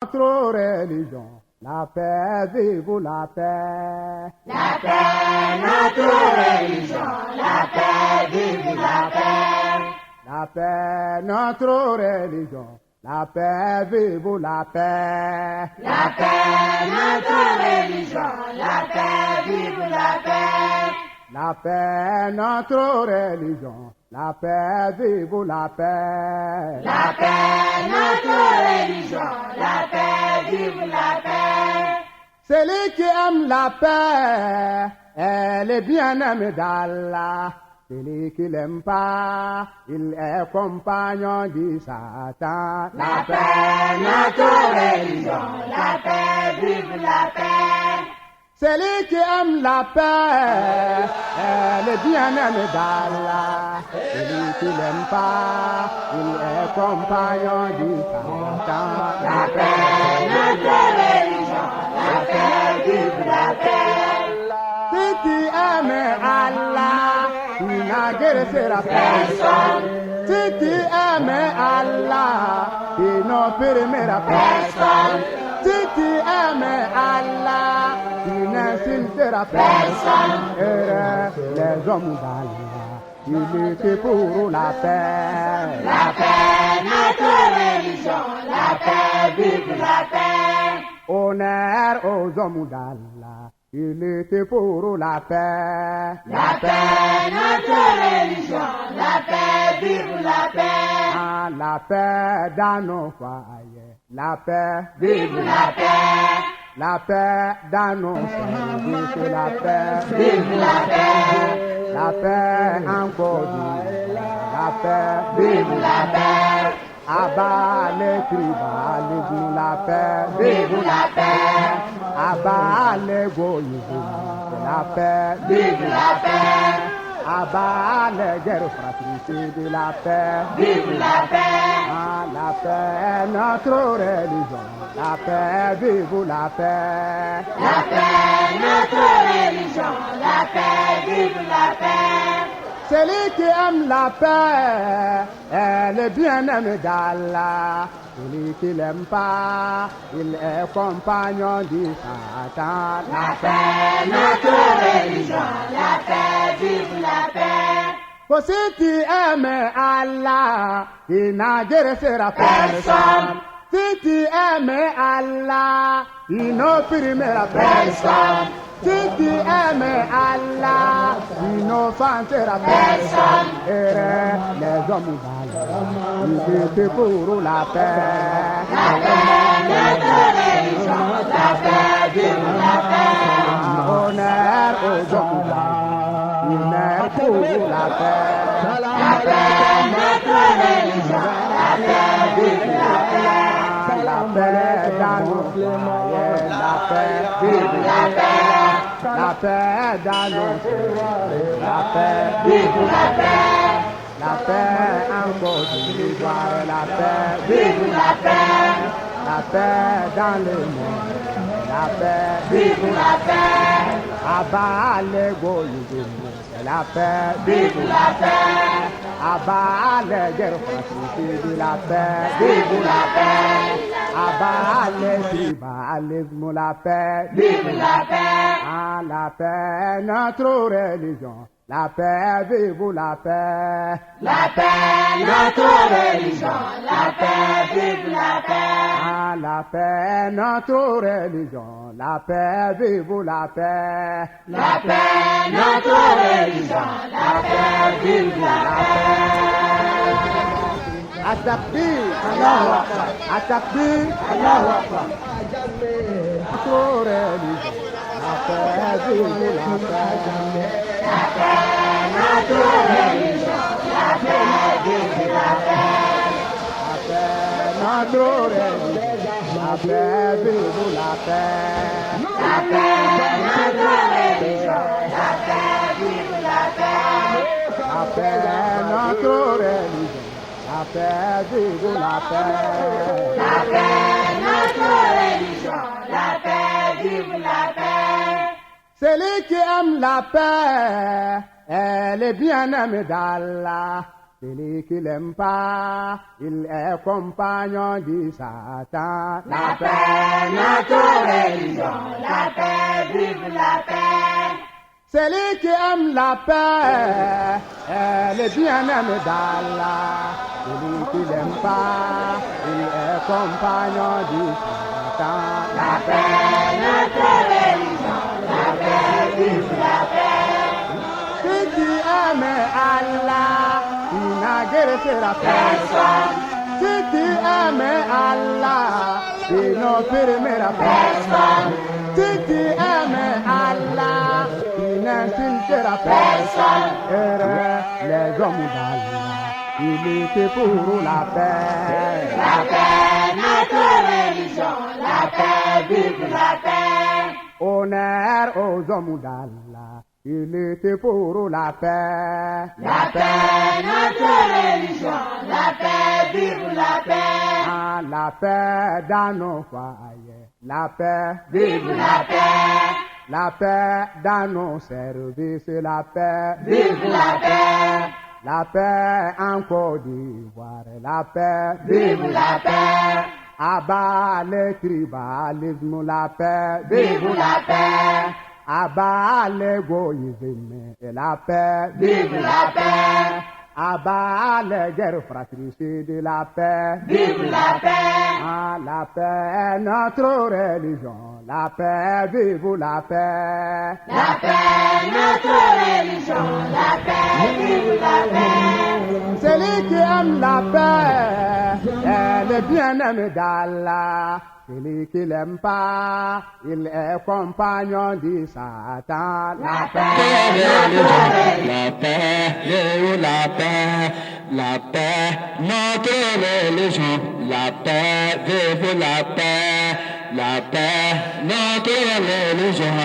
Notre religion, la paix, vive la paix. La paix, notre religion, la paix, vive la paix. La paix, notre religion, la paix, vive la paix. La paix, notre religion, la paix, vive la paix. La paix, notre religion, la paix, vive la paix. La paix, notre religion, la paix, vive la paix. Celui qui aime la paix, elle est bien-aimée d'Allah. Celui qui l'aime pas, il est compagnon du Satan. La paix, notre religion, la paix, vive la paix. Celui qui aime la paix, elle est bien-aimée d'Allah. Celui qui l'aime pas, il est compagnon du Satan. La paix, notre religion, la paix, vive la paix. Si tu aimes Allah, tu n'agresseras personne. Si tu aimes Allah, tu n'opprimeras personne. Si tu aimes Allah, tu n'insulteras personne. Heureux les hommes d'Allah, ils luttent pour la paix. La paix, notre religion, la paix, vive la paix. Honneur aux hommes d'Allah, ils luttent pour la paix. La paix, notre religion, la paix, vive la paix. Ah, la paix dans nos foyers, la paix, Vive la paix, la paix dans nos services, la paix, vive la paix, la paix encore vive, la paix, vive la paix, abat les tribalismes, la paix, vive la paix, abat l'égoïsme, la paix, vive la paix, abat les guerres fratricides, la paix, vive la paix. ah, la paix, notre religion, la paix, vive la paix. La paix, notre religion, la paix, vive la paix. Celui qui aime la paix, elle est bien-aimée d'Allah. Celui qui l'aime pas, il est compagnon du Satan. La paix, notre religion, la paix, vive la paix. Pour si tu aimes Allah, il n'agressera personne. Si tu aimes Allah, il n'opprimera personne. Si tu aimes Allah, il n'offensera personne. Heureux les hommes d'Allah, ils luttent pour la paix. La paix, notre religion, la paix, vive la paix. Honneur aux hommes d'Allah, ils meurent pour la paix. La paix, notre religion, la paix, vive la paix. La paix dans nos foyers, la paix, Vive la paix, la paix dans nos foyers, la paix, vive la paix, la paix encore d'ivoire, la paix, vive la paix, la paix dans le monde, la paix, vive la paix, abat l'égoïsme, la paix, vive la paix, abat les guerres fratricides, la paix, vive la paix, abat les tribalismes, la paix, vive la paix. ah, la paix, notre religion, la paix, vive la paix. La paix, notre religion, la paix, vive la paix. Ah, la paix, notre religion, la paix, vive la paix. La paix, notre religion, la paix, vive la paix. Atakbir, Allahu Akbar, Atakbir, Allahu Akbar. notre religion, la paix, vive la paix. La paix, notre religion, la paix, vive la paix. La paix, notre religion, la paix, vive la paix. La paix, notre religion, la paix, vive la paix. La paix, notre religion, la paix, vive la paix. La paix, notre religion, la paix, vive la paix. Celui qui aime la paix, elle est bien-aimée d'Allah. celui qui l'aime pas, il est compagnon du Satan. La paix, notre religion, la paix, vive la paix. Celui qui aime la paix, elle est bien-aimée d'Allah. Celui qui l'aime pas, il est compagnon du Satan. La paix, notre religion, la paix, vive la paix. Si tu aimes Allah, tu n'as guéri personne. Si tu aimes Allah, tu n'opprimeras personne. Si tu aimes Allah, tu n'insulteras personne. Heureux les hommes d'Allah, ils luttent pour la paix. La paix, notre religion, la paix, vive la paix. Honneur aux hommes d'Allah, ils luttent pour la paix. La paix, notre religion, la paix, vive la paix. Ah, la paix dans nos foyers, la paix, Vive la paix, la paix dans nos services, la paix, vive la paix, la paix en Côte d'Ivoire, la paix, vive la paix, abat le tribalisme, la paix, vive la paix, abat l'égoïsme et la paix, vive la paix, abat les guerres fratricides, la paix, vive la paix. ah, la paix, notre religion, la paix, vive la paix. La paix, notre religion, la paix, vive la paix. Celui qui aime la paix, elle est bien-aimée d'Allah. Celui qui l'aime pas, il est compagnon du Satan. La paix, La paix, la paix, la paix, notre religion, la paix, vive la paix, notre religion,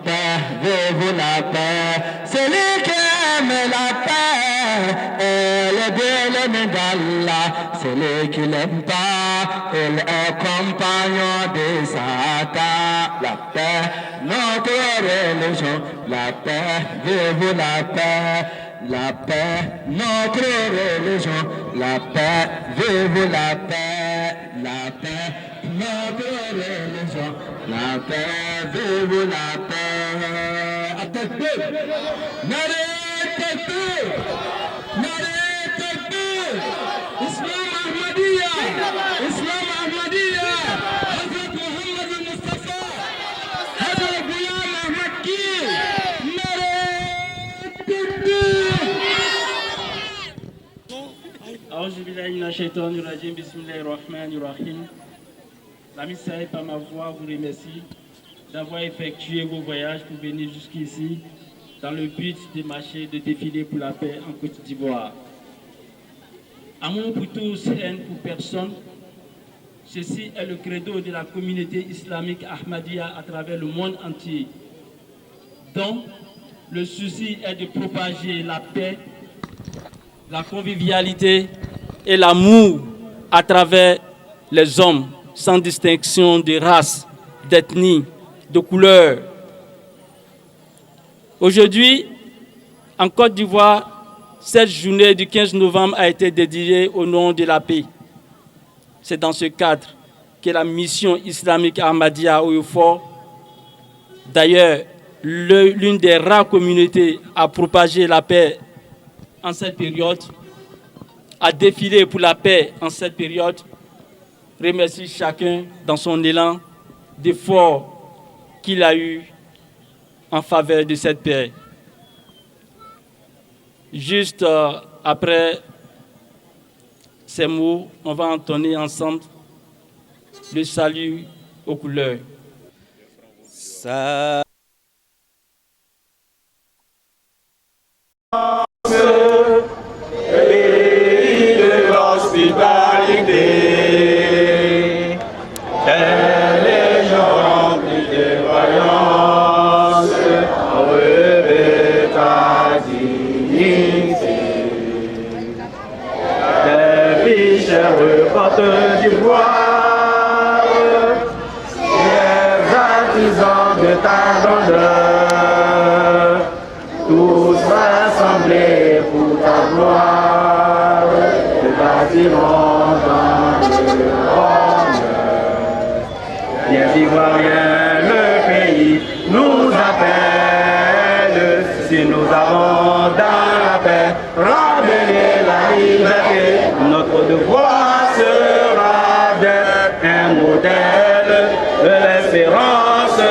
paix, vive la paix, celui qui aime la paix, elle est bien aimée d'Allah, celui qui l'aime pas, il est compagnon de Satan, la paix, notre religion, la paix, vive la paix, notre religion, la paix, vive la paix, notre religion, la paix, vive la paix. Attaquez! N'arrêtez! Islam Ahmadiyya! Islam Ahmadiyya! Hazrat Muhammad al-Mustafa! Hazrat Ghulam Ahmad ki! L'ami Saïd, par ma voix, vous remercie d'avoir effectué vos voyages pour venir jusqu'ici dans le but de marcher, de défiler pour la paix en Côte d'Ivoire. Amour pour tous, haine pour personne. Ceci est le credo de la communauté islamique Ahmadiyya à travers le monde entier. Donc, le souci est de propager la paix, la convivialité et l'amour à travers les hommes, sans distinction de race, d'ethnie, de couleur. Aujourd'hui, en Côte d'Ivoire, cette journée du 15 novembre a été dédiée au nom de la paix. C'est dans ce cadre que la mission islamique Ahmadiyya au Fort, d'ailleurs l'une des rares communautés à propager la paix en cette période, à défiler pour la paix en cette période, remercie chacun dans son élan d'effort qu'il a eu en faveur de cette paix. Juste après ces mots, on va entonner ensemble le salut aux couleurs. Ça. Pays de l'hospitalité, les gens remplis de voyance, revêt ta dignité. Des fichères porteurs d'ivoire, les artisans de ta grandeur, tous rassemblés pour ta gloire. Bien ivoiriens, le pays nous appelle. Si nous avons dans la paix ramené la liberté, notre devoir sera d'être un modèle de l'espérance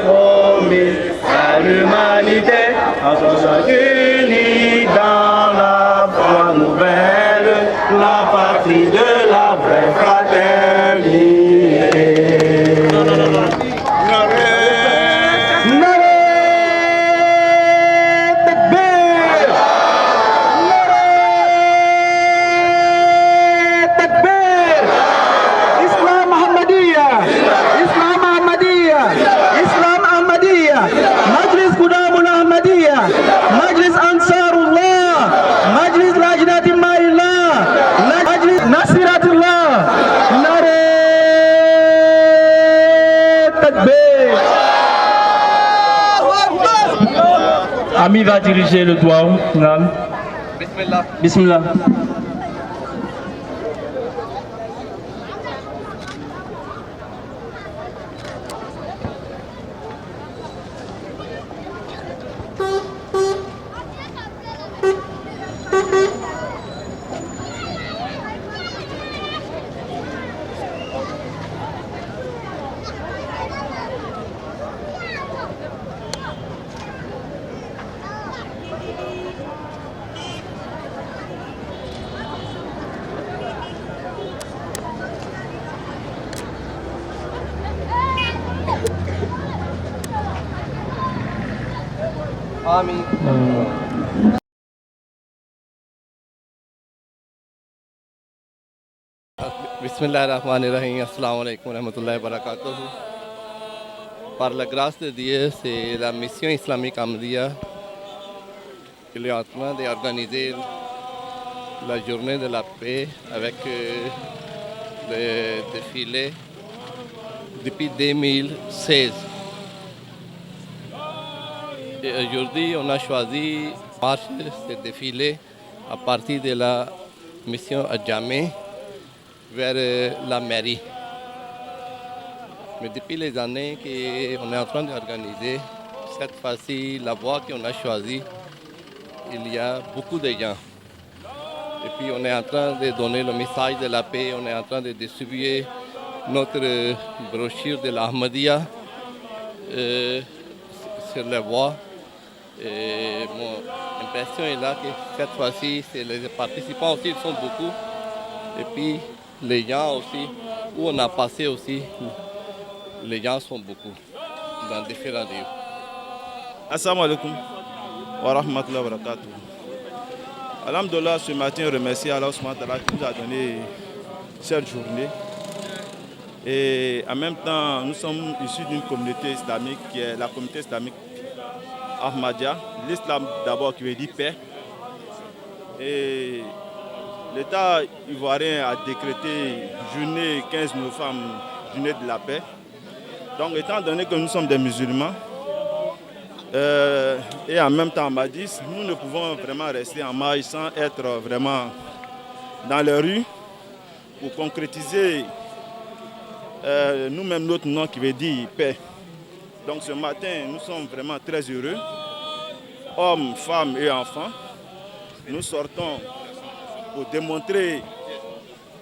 promise à l'humanité, ensemble unis dans la bonne nouvelle, la patrie de la vraie fraternité. Majlis Ansarullah, Majlis Lajnati Maillah, Majlis Nasiratullah, Nare Takbir. Ami va diriger le doigt. Bismillah. Bismillah. Amin. Bismillahirrahmanirrahim. Assalamu alaikum warahmatullahi wabarakatuh. Par la grâce de Dieu, c'est la mission islamique Ahmadiyya qui est en train d'organiser la journée de la paix avec le défilé depuis 2016. Et aujourd'hui, on a choisi de marcher ce défilé à partir de la mission à Djamé vers la mairie. Mais depuis les années qu'on est en train d'organiser, cette fois-ci, la voie qu'on a choisie, il y a beaucoup de gens. Et puis on est en train de donner le message de la paix, on est en train de distribuer notre brochure de l'Ahmadiyya sur les voies. Et mon impression est là que cette fois-ci, les participants aussi sont beaucoup. Et puis les gens aussi, où on a passé aussi, les gens sont beaucoup dans différents lieux. Assalamu alaikum wa rahmatullahi wa barakatuh. Alhamdulillah, ce matin, on remercie Allah qui nous a donné cette journée. Et en même temps, nous sommes issus d'une communauté islamique qui est la communauté islamique Ahmadiyya. L'islam d'abord qui veut dire paix. Et l'État ivoirien a décrété journée 15 novembre, journée de la paix. Donc étant donné que nous sommes des musulmans, et en même temps ahmadistes, nous ne pouvons vraiment rester en marge sans être vraiment dans les rues pour concrétiser nous-mêmes notre nom qui veut dire paix. Donc ce matin, nous sommes vraiment très heureux, hommes, femmes et enfants. Nous sortons pour démontrer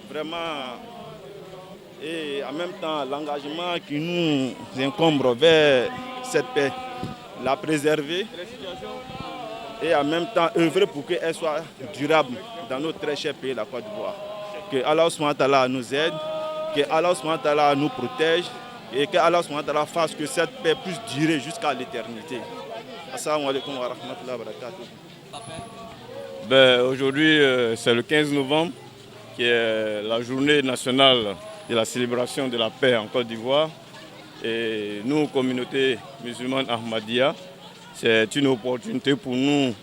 vraiment et en même temps l'engagement qui nous incombe vers cette paix, la préserver et en même temps œuvrer pour qu'elle soit durable dans notre très cher pays, la Côte d'Ivoire. Que Allah subhanahu wa ta'ala nous aide, que Allah subhanahu wa ta'ala nous protège et que Allah subhanahu wa ta'ala fasse que cette paix puisse durer jusqu'à l'éternité. Assalamu alaikum wa rahmatullahi wa barakatuh. Aujourd'hui, c'est le 15 novembre, qui est la journée nationale de la célébration de la paix en Côte d'Ivoire. Et nous, communauté musulmane Ahmadiyya, c'est une opportunité pour nous,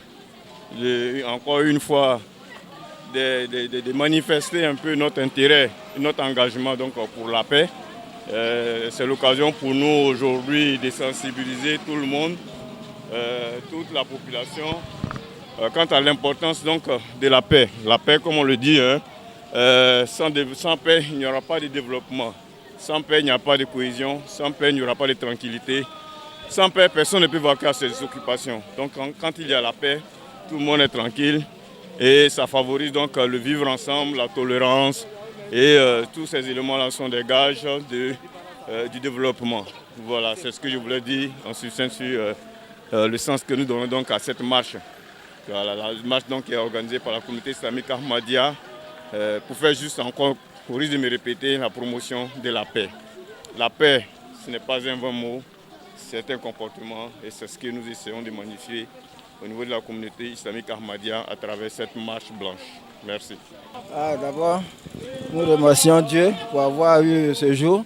encore une fois, de manifester un peu notre intérêt, notre engagement donc, pour la paix. C'est l'occasion pour nous aujourd'hui de sensibiliser tout le monde, toute la population, quant à l'importance donc de la paix. La paix, comme on le dit, sans paix, il n'y aura pas de développement. Sans paix, il n'y a pas de cohésion. Sans paix, il n'y aura pas de tranquillité. Sans paix, personne ne peut vaquer à ses occupations. Donc quand il y a la paix, tout le monde est tranquille. Et ça favorise donc le vivre ensemble, la tolérance. Et tous ces éléments-là sont des gages du développement. Voilà, c'est ce que je voulais dire en substance sur le sens que nous donnons donc à cette marche. Voilà, la marche donc, qui est organisée par la communauté islamique Ahmadiyya pour faire juste encore, au risque de me répéter, la promotion de la paix. La paix, ce n'est pas un vain mot, c'est un comportement et c'est ce que nous essayons de magnifier au niveau de la communauté islamique Ahmadiyya à travers cette marche blanche. Merci. D'abord, nous remercions Dieu pour avoir eu ce jour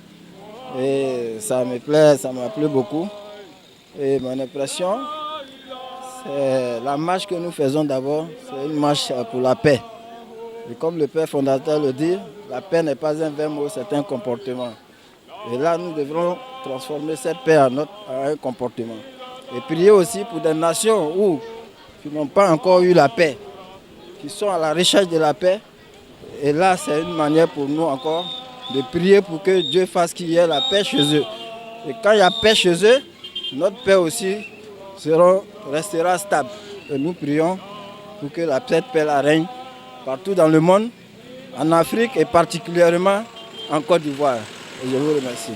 et ça me plaît, ça m'a plu beaucoup. Et mon impression, c'est la marche que nous faisons d'abord, c'est une marche pour la paix. Et comme le père fondateur le dit, la paix n'est pas un vain mot, c'est un comportement. Et là, nous devrons transformer cette paix en un comportement. Et prier aussi pour des nations qui n'ont pas encore eu la paix, qui sont à la recherche de la paix. Et là, c'est une manière pour nous encore de prier pour que Dieu fasse qu'il y ait la paix chez eux. Et quand il y a paix chez eux, notre paix aussi restera stable. Et nous prions pour que cette paix règne partout dans le monde, en Afrique et particulièrement en Côte d'Ivoire. Et je vous remercie.